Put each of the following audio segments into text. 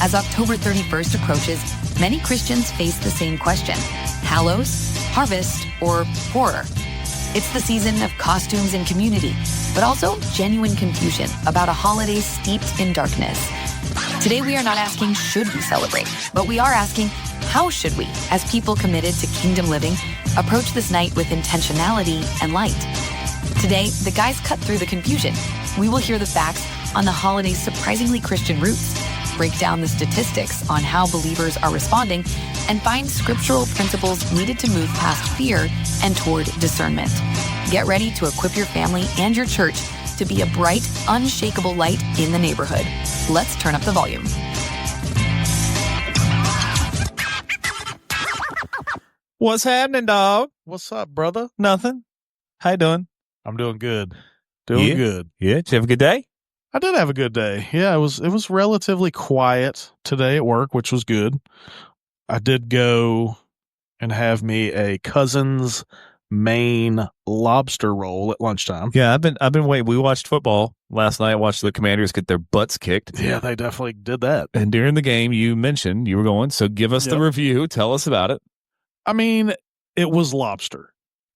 As October 31st approaches, many Christians face the same question: Hallows, harvest, or horror? It's the season of costumes and community, but also genuine confusion about a holiday steeped in darkness. Today, we are not asking, should we celebrate? But we are asking, how should we, as people committed to kingdom living, approach this night with intentionality and light? Today, the guys cut through the confusion. We will hear the facts on the holiday's surprisingly Christian roots, break down the statistics on how believers are responding, and find scriptural principles needed to move past fear and toward discernment. Get ready to equip your family and your church to be a bright, unshakable light in the neighborhood. Let's turn up the volume. What's happening, dog? What's up, brother? Nothing. How you doing? I'm doing good. Doing good. Yeah. Did you have a good day? I did have a good day. Yeah, it was relatively quiet today at work, which was good. I did go and have me a cousin's Maine lobster roll at lunchtime. Yeah, I've been waiting. We watched football last night. I watched the Commanders get their butts kicked. Yeah, they definitely did that. And during the game, you mentioned you were going. So give us the review. Tell us about it. I mean, it was lobster.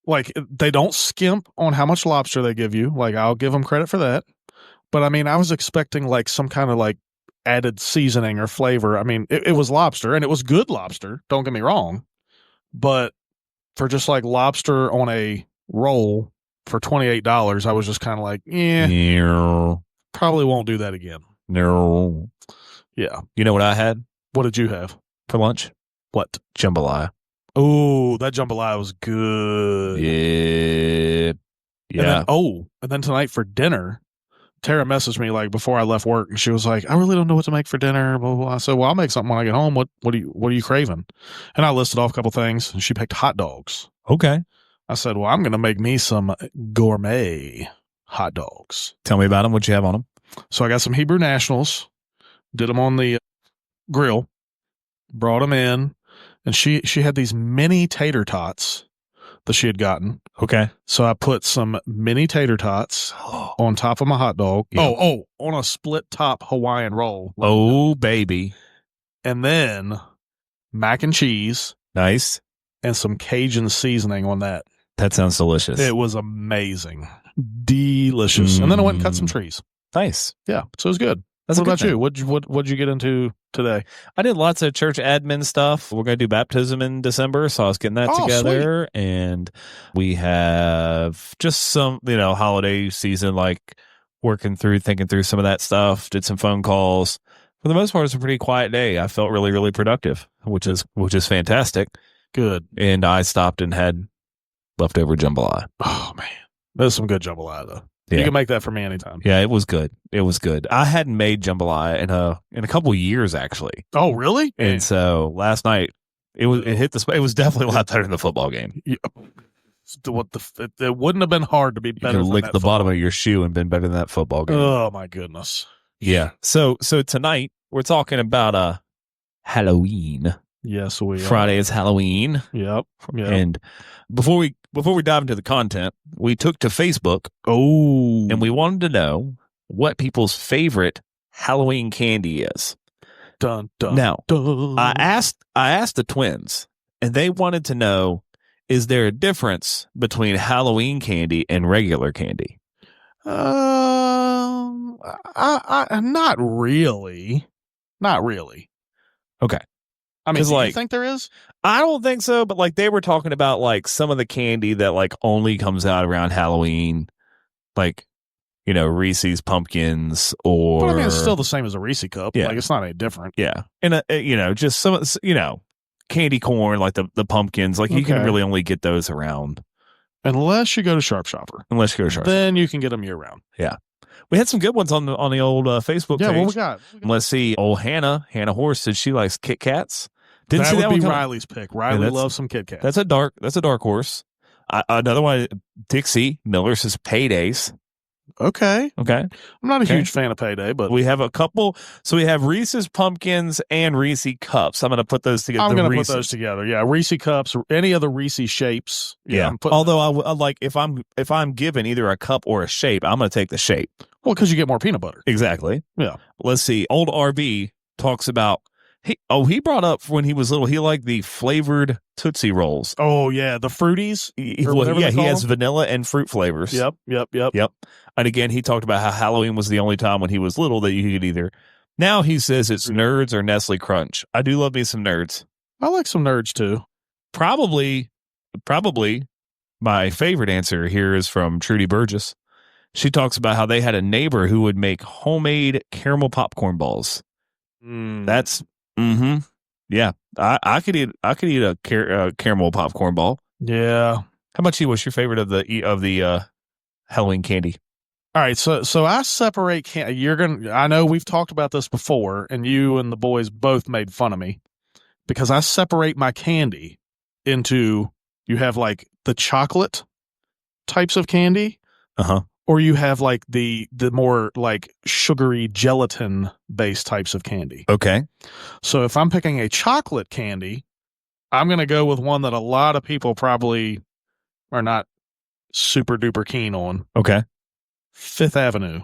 Like, they don't skimp on how much lobster they give you. Like, I'll give them credit for that. But I mean, I was expecting like some kind of like added seasoning or flavor. I mean, it was lobster, and it was good lobster. Don't get me wrong. But for just like lobster on a roll for $28, I was just kind of like, probably won't do that again. No. Yeah. You know what I had? What did you have for lunch? What? Jambalaya. Oh, that jambalaya was good. Yeah. Yeah. And then tonight for dinner, Tara messaged me like before I left work, and she was like, I really don't know what to make for dinner. Blah, blah, blah. I said, well, I'll make something when I get home. What are you craving? And I listed off a couple things, and she picked hot dogs. Okay. I said, well, I'm going to make me some gourmet hot dogs. Tell me about them. What you have on them? So I got some Hebrew Nationals, did them on the grill, brought them in, and she had these mini tater tots that she had gotten. Okay. So I put some mini tater tots on top of my hot dog. Yeah. On a split top Hawaiian roll. Oh, baby. And then mac and cheese. Nice. And some Cajun seasoning on that. That sounds delicious. It was amazing. Delicious. And then I went and cut some trees. Nice. Yeah. So it was good. What about you? What'd you get into today? I did lots of church admin stuff. We're going to do baptism in December, so I was getting that together. Sweet. And we have just some, holiday season, like thinking through some of that stuff. Did some phone calls. For the most part, it's a pretty quiet day. I felt really, really productive, which is fantastic. Good. And I stopped and had leftover jambalaya. Oh man, there's some good jambalaya though. Yeah. You can make that for me anytime. Yeah, it was good. It was good. I hadn't made jambalaya in a couple of years actually. Oh, really? And so last night it hit the spot. It was definitely a lot better than the football game. Yeah. It wouldn't have been hard to be better. You could lick the bottom of your shoe and been better than that football game. Oh my goodness. Yeah. So tonight we're talking about Halloween. Yes, we are. Friday is Halloween. Yep. And before we dive into the content, we took to Facebook. Oh. And we wanted to know what people's favorite Halloween candy is. Dun dun. Now, dun. I asked the twins, and they wanted to know, is there a difference between Halloween candy and regular candy? Not really. Not really. Okay. I mean, do you think there is? I don't think so, but like they were talking about like some of the candy that like only comes out around Halloween, like, Reese's Pumpkins or... But I mean, it's still the same as a Reese cup. Yeah. Like, it's not any different. Yeah. And, just some, candy corn, like the pumpkins, like you can really only get those around. Unless you go to Sharp Shopper. Then you can get them year round. Yeah. We had some good ones on the old Facebook page. Yeah, what we got? Let's see. Old Hannah Horse said she likes Kit Kats. Didn't see that would one be coming. Riley's pick. Riley loves some Kit Kats. That's a dark horse. Another one, Dixie Miller says Paydays. Okay. I'm not a huge fan of Payday, but we have a couple. So we have Reese's Pumpkins and Reese Cups. I'm going to put those together. I'm going to put those together. Yeah, Reese Cups, any other Reese shapes. Yeah. Although I like if I'm given either a cup or a shape, I'm going to take the shape. Well, because you get more peanut butter. Exactly. Yeah. Let's see. Old RB talks about he brought up when he was little, he liked the flavored Tootsie Rolls. Oh yeah, the fruities. He has vanilla and fruit flavors. Yep. And again, he talked about how Halloween was the only time when he was little that you could either. Now he says it's Nerds or Nestle Crunch. I do love me some Nerds. I like some Nerds too. Probably my favorite answer here is from Trudy Burgess. She talks about how they had a neighbor who would make homemade caramel popcorn balls. That's yeah. I could eat a caramel popcorn ball. Yeah. How about you? What's your favorite of the Halloween candy? All right, so I separate candy. I know we've talked about this before, and you and the boys both made fun of me because I separate my candy into, you have like the chocolate types of candy, or you have like the more like sugary gelatin based types of candy. Okay. So if I'm picking a chocolate candy, I'm going to go with one that a lot of people probably are not super duper keen on. Okay. Fifth Avenue.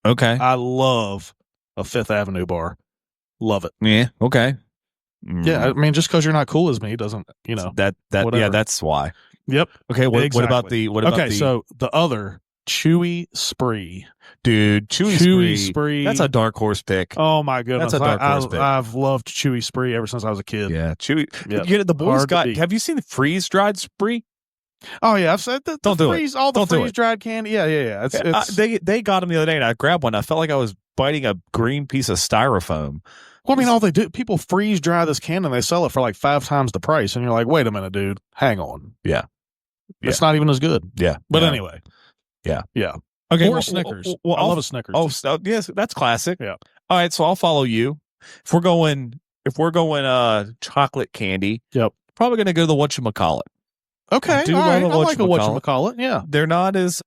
Okay. I love a Fifth Avenue bar. Love it. Yeah. Okay. Yeah, I mean, just because you're not cool as me doesn't, that whatever. Yeah, that's why. Yep. Okay. What about okay? So the other Chewy Spree, dude, Chewy Spree. That's a dark horse pick. Oh my goodness, that's a dark horse pick. I've loved Chewy Spree ever since I was a kid. Yeah, Chewy. Yep. The boys have you seen the freeze dried Spree? Oh yeah, I've said that. Don't do it. All the freeze dried candy. Yeah. It's they got them the other day, and I grabbed one. I felt like I was biting a green piece of styrofoam. Well, I mean, all they do, people freeze dry this candy and they sell it for like 5 times the price, and you're like, wait a minute, dude, hang on. Yeah. It's not even as good. Yeah, but anyway. Yeah. Okay, or Snickers. Well, I love a Snickers. Oh, yes, that's classic. Yeah. All right, so I'll follow you. If we're going chocolate candy, yep, probably going to go to the whatchamacallit. Okay, I like a whatchamacallit. Yeah, they're not as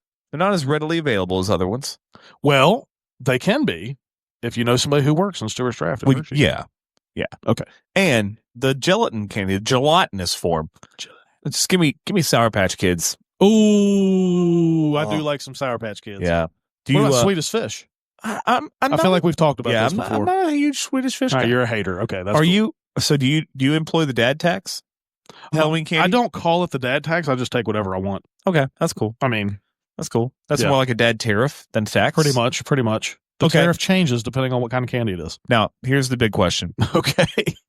readily available as other ones. Well, they can be if you know somebody who works in Stewart's Draft. Yeah. Okay, and the gelatin candy, the gelatinous form. Just give me Sour Patch Kids. Ooh, I do like some Sour Patch Kids. Yeah. What about Swedish Fish? I feel like we've talked about this before. I'm not a huge Swedish Fish guy. You're a hater. Okay, that's cool. You? So do you employ the dad tax? Halloween candy? I don't call it the dad tax. I just take whatever I want. Okay, that's cool. I mean, that's cool. That's more like a dad tariff than tax. Pretty much. The tariff changes depending on what kind of candy it is. Now, here's the big question. Okay.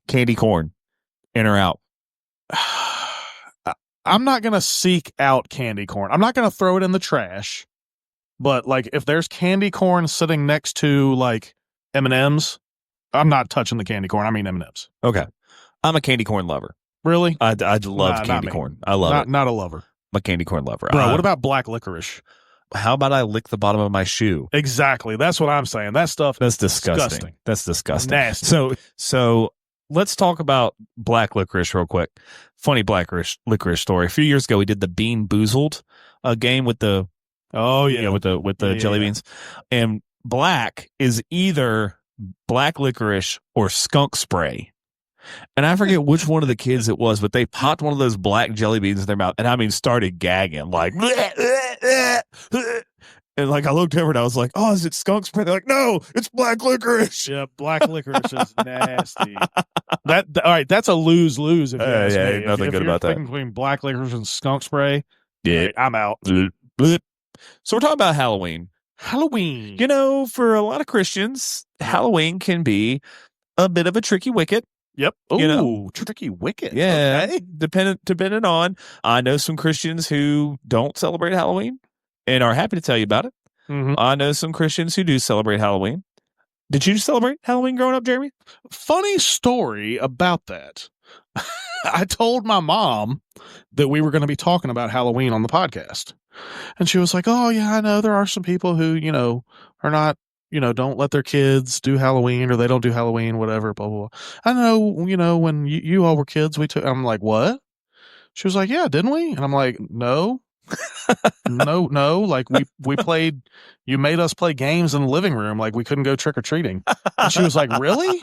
Candy corn, in or out? I'm not going to seek out candy corn. I'm not going to throw it in the trash. But like if there's candy corn sitting next to like M&Ms, I'm not touching the candy corn. I mean M&Ms. Okay. I'm a candy corn lover. Really? I love candy corn. I love it. Not a lover. I'm a candy corn lover. Bro, what about black licorice? How about I lick the bottom of my shoe? Exactly. That's what I'm saying. That stuff that's disgusting. That's disgusting. Nasty. So let's talk about black licorice real quick. Funny black licorice story. A few years ago, we did the Bean Boozled game with the with the jelly beans, and black is either black licorice or skunk spray. And I forget which one of the kids it was, but they popped one of those black jelly beans in their mouth, and I mean started gagging like. And like I looked over and I was like, "Oh, is it skunk spray?" They're like, "No, it's black licorice." Yeah, black licorice is nasty. All right, that's a lose-lose. If you ask me. Nothing good about that. Between black licorice and skunk spray, right, I'm out. So we're talking about Halloween. Halloween. For a lot of Christians, Halloween can be a bit of a tricky wicket. Yep. Ooh, tricky wicket. Yeah. Okay. Dependent on. I know some Christians who don't celebrate Halloween and are happy to tell you about it. Mm-hmm. I know some Christians who do celebrate Halloween. Did you celebrate Halloween growing up, Jeremy? Funny story about that. I told my mom that we were going to be talking about Halloween on the podcast. And she was like, "Oh, yeah, I know there are some people who, are not, don't let their kids do Halloween or they don't do Halloween, whatever, blah, blah, blah. I know, when you all were kids, we took," I'm like, "What?" She was like, "Yeah, didn't we?" And I'm like, "No, no. Like we played, you made us play games in the living room. Like we couldn't go trick or treating." And she was like, "Really?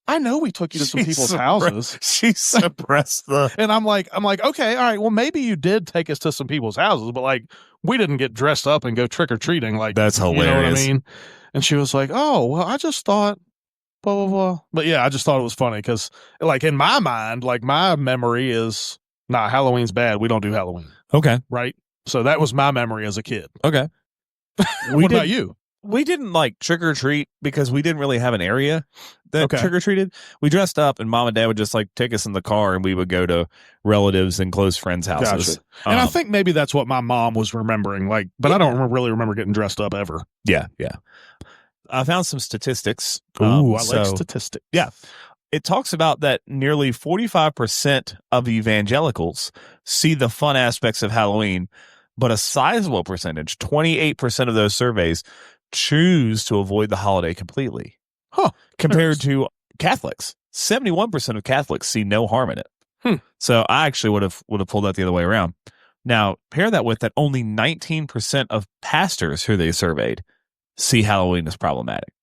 I know we took you to some people's houses." She suppressed the. And I'm like, okay, all right. Well, maybe you did take us to some people's houses, but like we didn't get dressed up and go trick or treating. Like that's hilarious. You know what I mean? And she was like, "Oh, well, I just thought blah, blah, blah. But yeah, I just thought it was funny because, like, in my mind, like, my memory is, nah, Halloween's bad. We don't do Halloween. Okay. Right? So that was my memory as a kid. Okay. What about you? We didn't like trick or treat because we didn't really have an area that trick or treated. We dressed up, and mom and dad would just like take us in the car, and we would go to relatives and close friends' houses. Gotcha. And I think maybe that's what my mom was remembering. Like, but I don't really remember getting dressed up ever. Yeah, yeah. I found some statistics. Ooh, I like statistics. Yeah. It talks about that nearly 45% of evangelicals see the fun aspects of Halloween, but a sizable percentage, 28% of those surveys, choose to avoid the holiday completely. Huh. Compared to Catholics. 71% of Catholics see no harm in it. So I actually would have pulled that the other way around. Now, pair that with that only 19% of pastors who they surveyed see Halloween as problematic.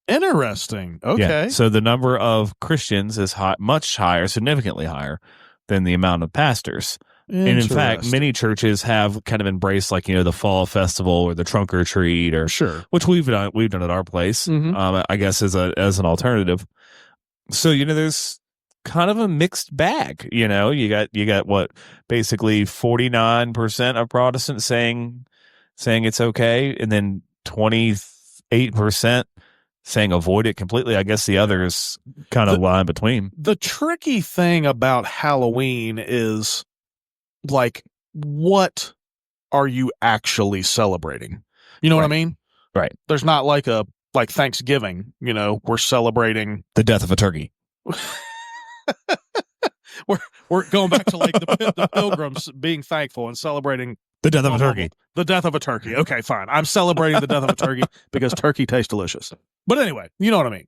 Interesting. Okay. Yeah. So the number of Christians is much higher, significantly higher than the amount of pastors. And in fact, many churches have kind of embraced, like, the fall festival or the trunk or treat, or which we've done at our place. I guess as an alternative. So there's kind of a mixed bag. You got what, basically 49% of Protestants saying it's okay, and then 28% saying avoid it completely. I guess the others kind of lie in between. The tricky thing about Halloween is, like, what are you actually celebrating? You know what I mean? Right. There's not like Thanksgiving, we're celebrating the death of a turkey. we're going back to like the pilgrims being thankful and celebrating the death of a turkey. The death of a turkey. Okay, fine. I'm celebrating the death of a turkey because turkey tastes delicious. But anyway, you know what I mean?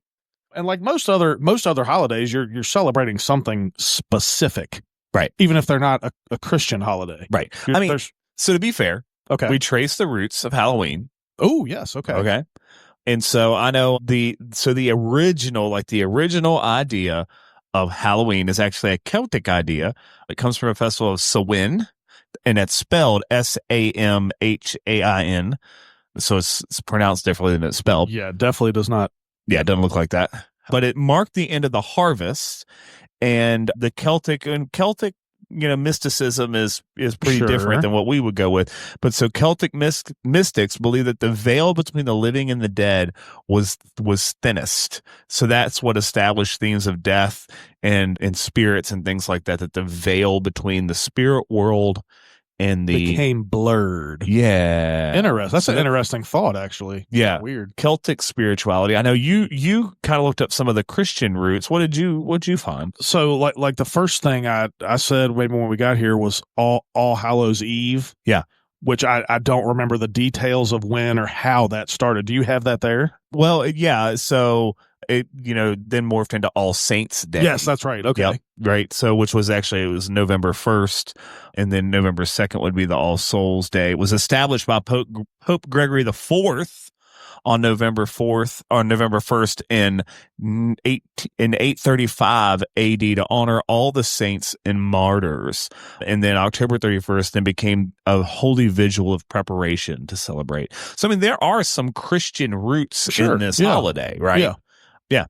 And like most other holidays, you're celebrating something specific. Right. Even if they're not a Christian holiday. Right. So to be fair, we trace the roots of Halloween. Oh, yes. Okay. Okay. And so I know the original idea of Halloween is actually a Celtic idea. It comes from a festival of Samhain, and it's spelled Samhain. So it's pronounced differently than it's spelled. Yeah, definitely does not. Yeah, it doesn't look like that. But it marked the end of the harvest. And the Celtic mysticism is pretty different than what we would go with. But so Celtic mystics believe that the veil between the living and the dead was thinnest. So that's what established themes of death and spirits and things like that. That the veil between the spirit world and became blurred. Yeah. Interesting. That's an interesting thought, actually. Yeah. Weird. Celtic spirituality. I know you kind of looked up some of the Christian roots. What'd you find? So like the first thing I said maybe when we got here was All Hallows Eve. Yeah. Which I don't remember the details of when or how that started. Do you have that there? Well, yeah. So it, then morphed into All Saints Day. Yes, that's right. Okay. Yep, right. So, which was actually, it was November 1st, and then November 2nd would be the All Souls Day. It was established by Pope Gregory IV on November 1st in 835 AD to honor all the saints and martyrs. And then October 31st then became a holy vigil of preparation to celebrate. So, I mean, there are some Christian roots in this holiday, right? Yeah. Yeah.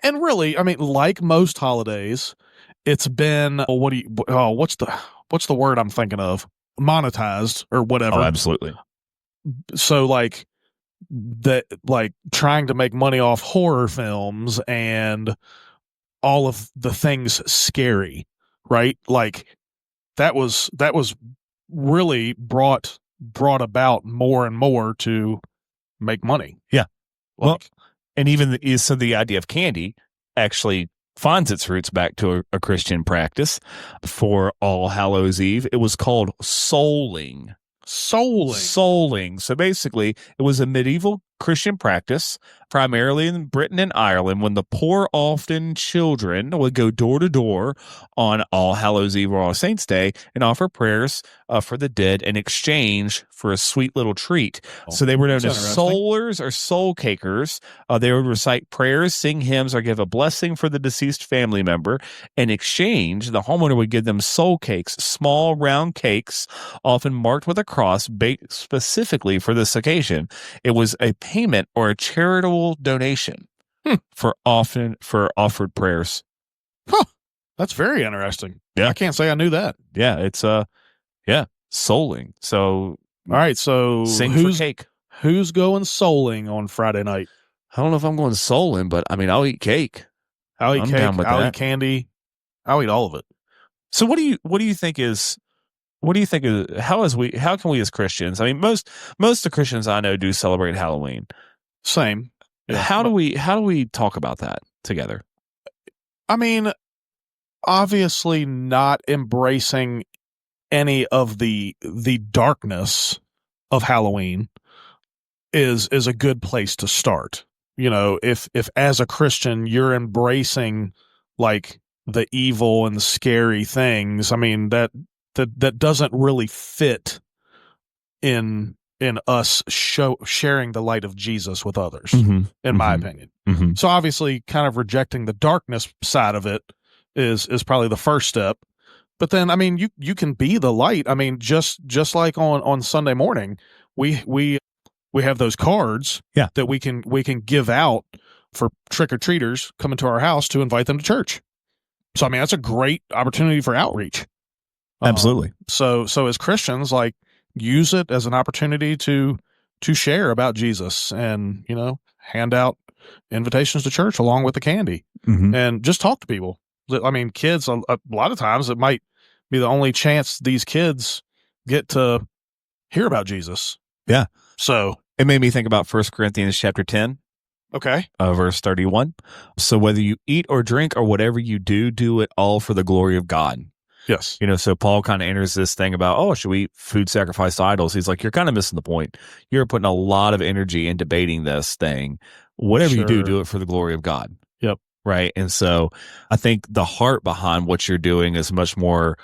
And really, I mean, like most holidays, it's been, what's the word I'm thinking of? Monetized or whatever. Oh, absolutely. So like trying to make money off horror films and all of the things scary, right? Like that was really brought about more and more to make money. Yeah. Well, and even the idea of candy actually finds its roots back to a Christian practice. For All Hallows Eve, it was called souling. Souling. So basically, it was a medieval Christian practice, primarily in Britain and Ireland, when the poor, often children, would go door to door on All Hallows Eve or All Saints Day and offer prayers for the dead in exchange for a sweet little treat. So they were known as soulers or soul cakers. They would recite prayers, sing hymns, or give a blessing for the deceased family member. In exchange, the homeowner would give them soul cakes, small round cakes, often marked with a cross, baked specifically for this occasion. It was a payment or a charitable donation. for offered prayers. Huh. That's very interesting. Yeah. I can't say I knew that. Yeah, it's souling. So all right, so sing for cake. Who's going souling on Friday night? I don't know if I'm going souling, but I mean, I'll eat cake. I'll eat I'm cake. down with I'll that. eat candy. I'll eat all of it. So what do you think is how can we as Christians? I mean, most of the Christians I know do celebrate Halloween. Same. Yeah. How do we talk about that together? I mean, obviously not embracing any of the darkness of Halloween is a good place to start. You know, if as a Christian you're embracing like the evil and the scary things, I mean that doesn't really fit in us sharing the light of Jesus with others, in my opinion. Mm-hmm. So obviously kind of rejecting the darkness side of it is probably the first step. But then, I mean, you can be the light. I mean, just like on Sunday morning, we have those cards that we can give out for trick-or-treaters coming to our house to invite them to church. So, I mean, that's a great opportunity for outreach. Absolutely. So as Christians, like, use it as an opportunity to share about Jesus and, you know, hand out invitations to church along with the candy and just talk to people. I mean, kids, a lot of times it might be the only chance these kids get to hear about Jesus. Yeah. So it made me think about 1 Corinthians chapter 10. Okay. Verse 31. So whether you eat or drink or whatever you do, do it all for the glory of God. Yes. You know, so Paul kind of enters this thing about, oh, should we eat food sacrificed to idols? He's like, you're kind of missing the point. You're putting a lot of energy in debating this thing. Whatever you do it for the glory of God. Yep. Right. And so I think the heart behind what you're doing is much more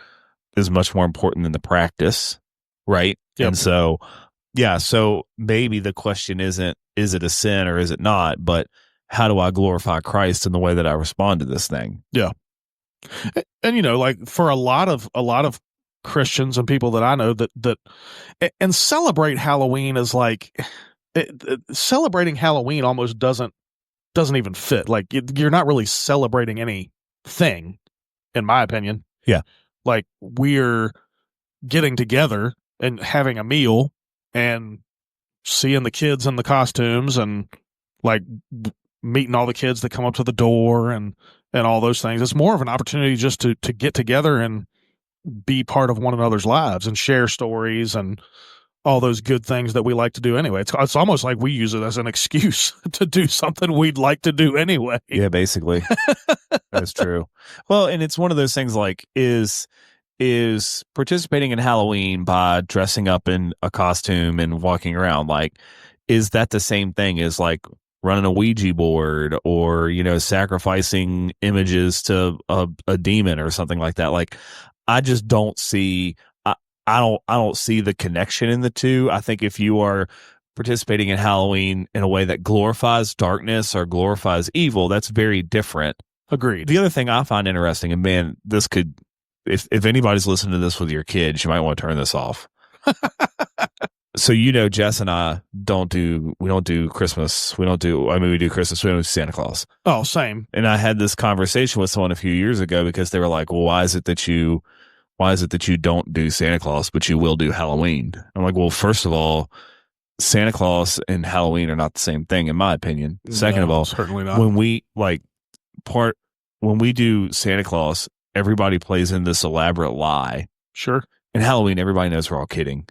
important than the practice. Right. Yep. And so, yeah. So maybe the question isn't, is it a sin or is it not? But how do I glorify Christ in the way that I respond to this thing? Yeah. And, you know, like for a lot of Christians and people that I know that and celebrate Halloween is like celebrating Halloween almost doesn't even fit. Like you're not really celebrating anything, in my opinion. Yeah. Like we're getting together and having a meal and seeing the kids in the costumes and like meeting all the kids that come up to the door and all those things. It's more of an opportunity just to get together and be part of one another's lives and share stories and all those good things that we like to do anyway. It's almost like we use it as an excuse to do something we'd like to do anyway. Yeah, basically. That's true. Well, and it's one of those things like is participating in Halloween by dressing up in a costume and walking around, like, is that the same thing as like running a Ouija board or, you know, sacrificing images to a demon or something like that? Like, I just don't see, I don't see the connection in the two. I think if you are participating in Halloween in a way that glorifies darkness or glorifies evil, that's very different. Agreed. The other thing I find interesting, and man, this could, if anybody's listening to this with your kids, you might want to turn this off. So, you know, Jess and I don't do Christmas. We do Christmas. We don't do Santa Claus. Oh, same. And I had this conversation with someone a few years ago because they were like, well, why is it that you don't do Santa Claus, but you will do Halloween? I'm like, well, first of all, Santa Claus and Halloween are not the same thing, in my opinion. Second of all, certainly not. When we do Santa Claus, everybody plays in this elaborate lie. Sure. In Halloween, everybody knows we're all kidding.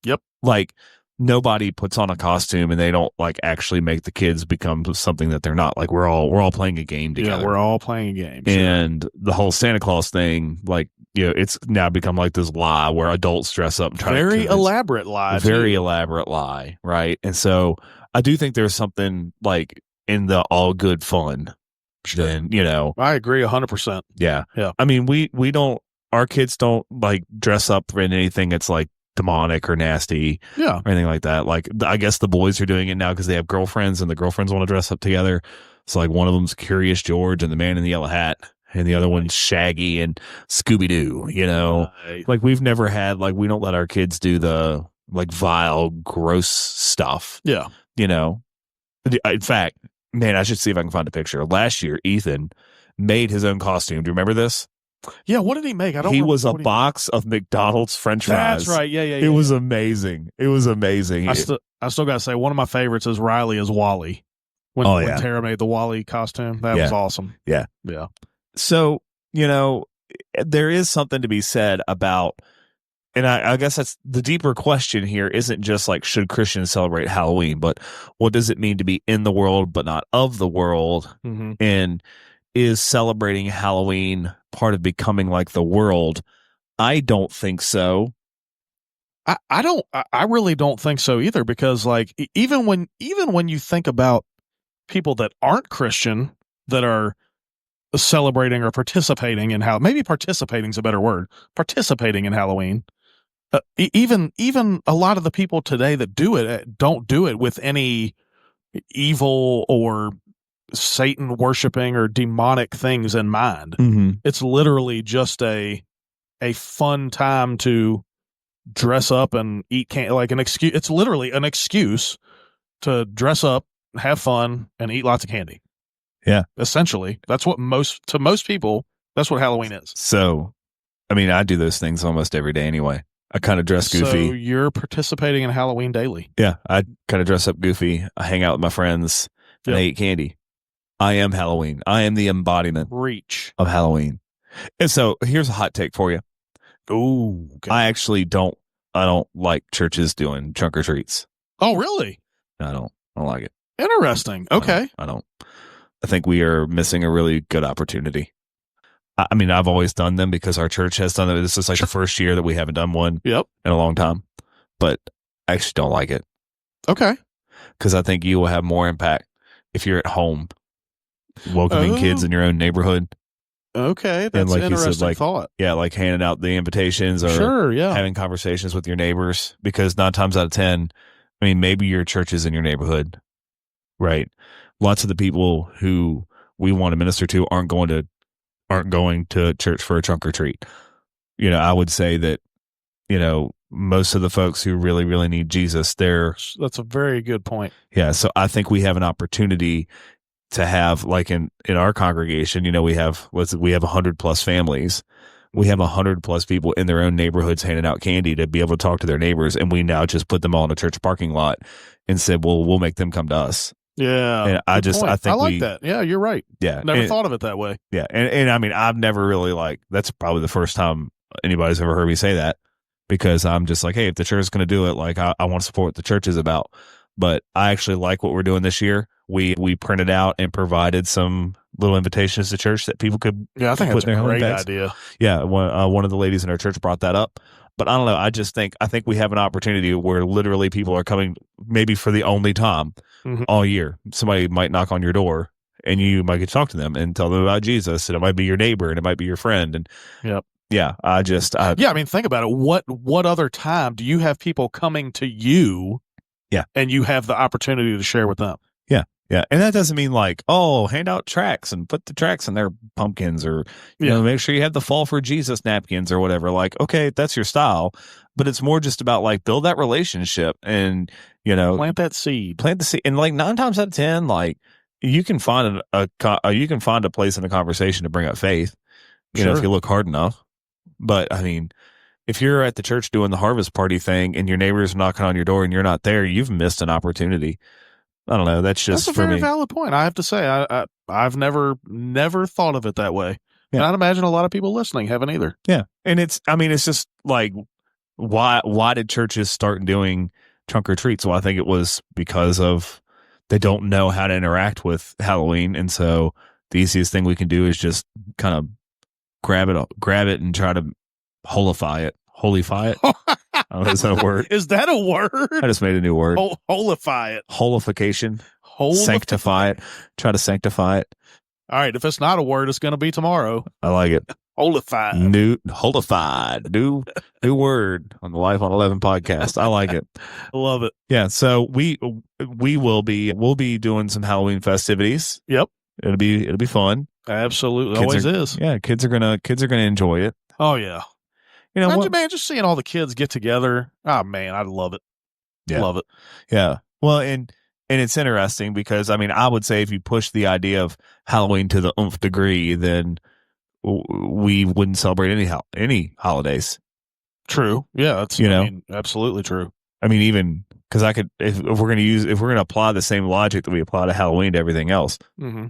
Yep. Like, nobody puts on a costume and they don't like actually make the kids become something that they're not. Like, we're all playing a game together. Yeah, we're all playing a game. Sure. And the whole Santa Claus thing, like, you know, it's now become like this lie where adults dress up and try very elaborate lie. Very elaborate lie, right? And so I do think there's something like in the all good fun. Sure. Then, you know, I agree 100%. Yeah. Yeah. I mean, our kids don't like dress up in anything that's like demonic or nasty, or anything like that. Like, I guess the boys are doing it now because they have girlfriends and the girlfriends want to dress up together. So like one of them's Curious George and the Man in the Yellow Hat, and the other one's Shaggy and Scooby Doo. You know, like we've never had we don't let our kids do the like vile, gross stuff. Yeah, you know. In fact, man, I should see if I can find a picture. Last year, Ethan made his own costume. Do you remember this? Yeah, what did he make? I don't. He was a box of McDonald's French fries. That's right. Yeah. It was amazing. It was amazing. I still got to say, one of my favorites is Riley as Wally. When Tara made the Wally costume, that was awesome. Yeah. Yeah. So, there is something to be said about, and I guess that's the deeper question here, isn't just like, should Christians celebrate Halloween, but what does it mean to be in the world but not of the world? Mm-hmm. And is celebrating Halloween part of becoming like the world? I don't think so. I really don't think so either, because like even when you think about people that aren't Christian that are celebrating or participating in maybe participating is a better word, participating in Halloween, even a lot of the people today that do it don't do it with any evil or Satan worshiping or demonic things in mind. Mm-hmm. It's literally just a fun time to dress up and eat candy, like an excuse. It's literally an excuse to dress up, have fun, and eat lots of candy. Yeah. Essentially, that's what most people, that's what Halloween is. So, I mean, I do those things almost every day anyway. I kind of dress goofy. So you're participating in Halloween daily. Yeah. I kind of dress up goofy. I hang out with my friends and I eat candy. I am Halloween. I am the embodiment of Halloween. And so here's a hot take for you. Ooh, okay. I actually don't like churches doing trunk or treats. Oh, really? I don't like it. Interesting. Okay. I don't. I think we are missing a really good opportunity. I mean, I've always done them because our church has done them. This is like the first year that we haven't done one in a long time. But I actually don't like it. Okay. Because I think you will have more impact if you're at home welcoming kids in your own neighborhood. Okay, that's an interesting thought. Yeah, like handing out the invitations or having conversations with your neighbors. Because 9 times out of 10, I mean, maybe your church is in your neighborhood, right? Lots of the people who we want to minister to aren't going to church for a trunk or treat. I would say that, most of the folks who really, really need Jesus, that's a very good point. Yeah, so I think we have an opportunity to have, like in our congregation, we have 100 plus families. We have 100 plus people in their own neighborhoods handing out candy to be able to talk to their neighbors. And we now just put them all in a church parking lot and said, well, we'll make them come to us. Yeah. And I think I like that. Yeah, you're right. Yeah. Never thought of it that way. Yeah. And I mean, I've never really that's probably the first time anybody's ever heard me say that, because I'm just like, hey, if the church is going to do it, like I want to support what the church is about. But I actually like what we're doing this year. We printed out and provided some little invitations to church that people could. Yeah, I think that's a great idea. Yeah, one of the ladies in our church brought that up. But I don't know. I think we have an opportunity where literally people are coming maybe for the only time all year. Somebody might knock on your door and you might get to talk to them and tell them about Jesus, and it might be your neighbor and it might be your friend. And yeah, I mean, think about it. What other time do you have people coming to you? Yeah, and you have the opportunity to share with them. Yeah, and that doesn't mean like, oh, hand out tracts and put the tracts in their pumpkins, or make sure you have the Fall for Jesus napkins or whatever. Like, okay, that's your style, but it's more just about like build that relationship and plant the seed, and like 9 times out of 10, like you can find a place in the conversation to bring up faith, if you look hard enough. But I mean, if you're at the church doing the harvest party thing and your neighbor's knocking on your door and you're not there, you've missed an opportunity. I don't know. That's a very valid point. I have to say, I've never thought of it that way. Yeah. And I'd imagine a lot of people listening haven't either. Yeah. And it's just like, why did churches start doing trunk or treats? Well, I think it was because of they don't know how to interact with Halloween. And so the easiest thing we can do is just kind of grab it and try to holify it. Oh, is that a word? Is that a word? I just made a new word. Holify it. Holification. Sanctify it. Try to sanctify it. All right. If it's not a word, it's going to be tomorrow. I like it. Holified. Holified. New word on the Life on 11 podcast. I like it. I love it. Yeah. So we'll be doing some Halloween festivities. Yep. It'll be fun. Absolutely. Always is. Yeah. Kids are gonna enjoy it. Oh yeah. Imagine, man, just seeing all the kids get together. Oh man, I love it. Yeah. Love it. Yeah. Well, and And it's interesting because, I mean, I would say if you push the idea of Halloween to the nth degree, then we wouldn't celebrate any holidays. True. Yeah, that's absolutely true. I mean, even because I could, if we're going to apply the same logic that we apply to Halloween to everything else, Mm-hmm.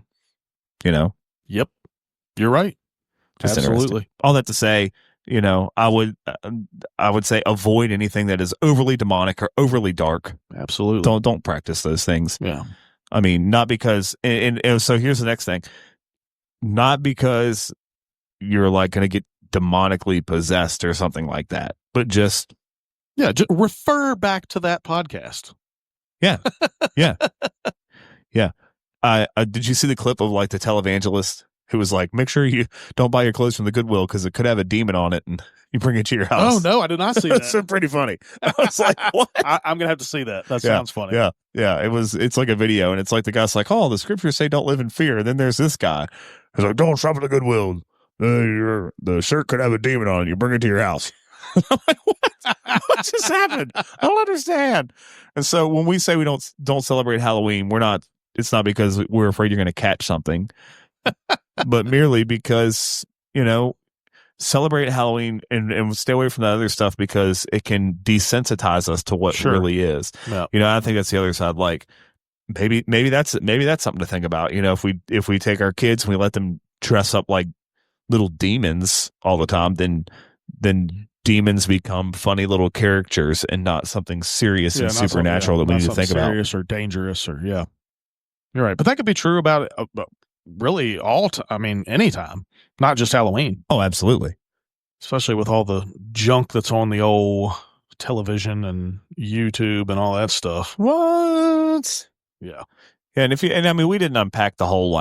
Yep, you're right. Just absolutely. All that to say, I would say avoid anything that is overly demonic or overly dark. Absolutely. Don't practice those things. Yeah. I mean, not because, and so here's the next thing, not because you're like going to get demonically possessed or something like that, but just refer back to that podcast. Yeah. Did you see the clip of like the televangelist who was like, make sure you don't buy your clothes from the Goodwill because it could have a demon on it and you bring it to your house? Oh no, I did not see that. It's pretty funny. I was like, what? I'm gonna have to see that. That sounds funny. Yeah. It's like a video, and it's like the guy's like, oh, the scriptures say don't live in fear, and then there's this guy who's like, don't shop at the Goodwill. The shirt could have a demon on it. You bring it to your house. I'm like, what just happened? I don't understand. And so when we say we don't celebrate Halloween, it's not because we're afraid you're going to catch something, but merely because, celebrate Halloween and stay away from that other stuff because it can desensitize us to what really is. Yeah. I think that's the other side. Like maybe that's something to think about. If we take our kids and we let them dress up like little demons all the time, then demons become funny little characters and not something serious and supernatural that we need to think about. Serious or dangerous you're right. But that could be true about really anytime, not just Halloween. Oh, absolutely. Especially with all the junk that's on the old television and YouTube and all that stuff. What? Yeah. And we didn't unpack the whole,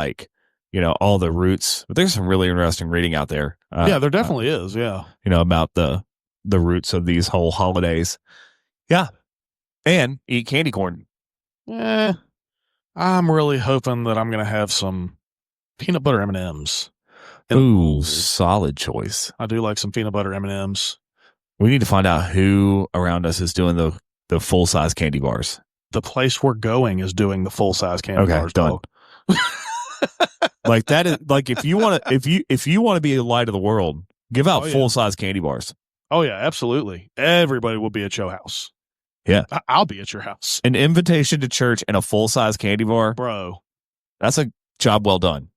all the roots, but there's some really interesting reading out there. There definitely is. Yeah. About the roots of these whole holidays. Yeah. And eat candy corn. I'm really hoping that I'm going to have some peanut butter M&Ms. Ooh, solid choice. I do like some peanut butter M&Ms. We need to find out who around us is doing the full-size candy bars. The place we're going is doing the full-size candy bars. Done. Like that is like if you want to be a light of the world, give out full-size candy bars. Oh yeah, absolutely. Everybody will be at your house. Yeah. I'll be at your house. An invitation to church and a full-size candy bar. Bro. That's a job well done.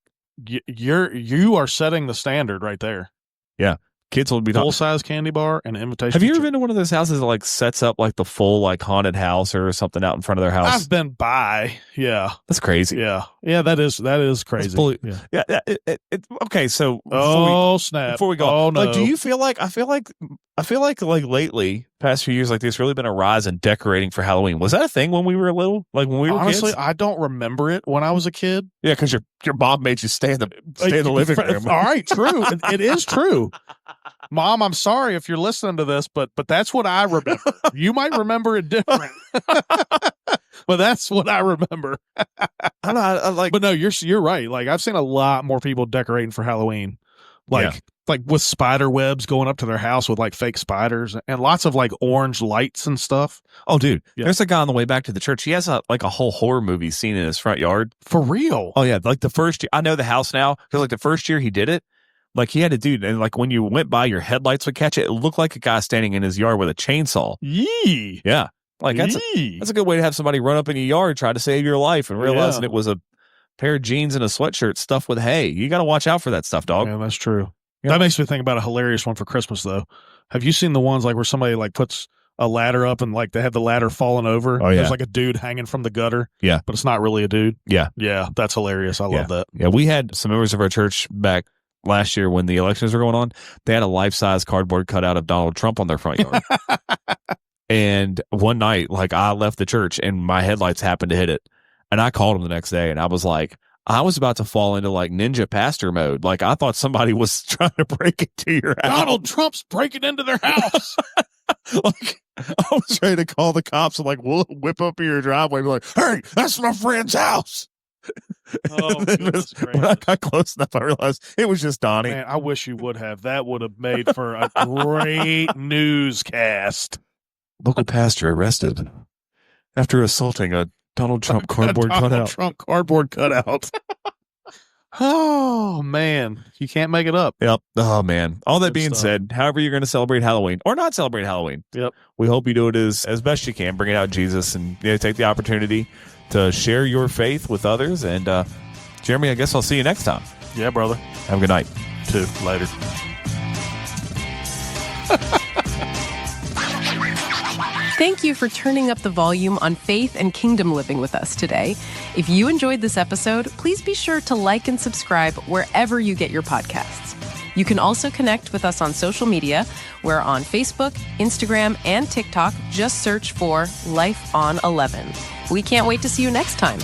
You are setting the standard right there. Yeah. Kids will be full-size candy bar and invitation. Have you ever been to one of those houses that like sets up like the full like haunted house or something out in front of their house? I've been by. Yeah. That's crazy. Yeah. Yeah, that is crazy. Yeah. Okay, so snap. Before we go, oh, no. Like, do you feel like I feel like lately, past few years, like there's really been a rise in decorating for Halloween. Was that a thing when we were little? Like when we were honestly, kids? I don't remember it when I was a kid. Yeah, because your mom made you stay in the living room. All right, true. It is true. Mom, I'm sorry if you're listening to this, but that's what I remember. You might remember it different, but that's what I remember. But no, you're right. Like I've seen a lot more people decorating for Halloween, like with spider webs going up to their house with like fake spiders and lots of like orange lights and stuff. Oh, dude, there's a guy on the way back to the church. He has a whole horror movie scene in his front yard. For real? Oh yeah, like the first year, I know the house now because like the first year he did it. Like he had a dude, and like when you went by, your headlights would catch it. It looked like a guy standing in his yard with a chainsaw. Yee. Yeah, like that's a good way to have somebody run up in your yard, try to save your life, and realizing it was a pair of jeans and a sweatshirt stuffed with hay. You got to watch out for that stuff, dog. Yeah, that's true. Yeah. That makes me think about a hilarious one for Christmas, though. Have you seen the ones like where somebody like puts a ladder up and like they have the ladder falling over? Oh, yeah. There's like a dude hanging from the gutter. Yeah, but it's not really a dude. Yeah, that's hilarious. I love that. Yeah, we had some members of our church back last year when the elections were going on. They had a life-size cardboard cutout of Donald Trump on their front yard. And one night, like I left the church and my headlights happened to hit it. And I called him the next day and I was like, I was about to fall into like ninja pastor mode. Like I thought somebody was trying to break into your house. Donald Trump's breaking into their house. Like I was ready to call the cops and like we'll whip up your driveway and be like, hey, that's my friend's house. Oh, when I got close enough, I realized it was just Donnie. Man, I wish you would have. That would have made for a great newscast. Local pastor arrested after assaulting a Donald Trump cardboard Donald cutout. Trump cardboard cutout. Oh, man. You can't make it up. Yep. Oh, man. All that Good being stuff. said, however you're going to celebrate Halloween or not celebrate Halloween, Yep. we hope you do it as best you can. Bring it out Jesus and take the opportunity to share your faith with others. And Jeremy, I guess I'll see you next time. Yeah, brother. Have a good night. Too. Later. Thank you for turning up the volume on faith and kingdom living with us today. If you enjoyed this episode, please be sure to like and subscribe wherever you get your podcasts. You can also connect with us on social media. We're on Facebook, Instagram, and TikTok. Just search for Life on 11. We can't wait to see you next time.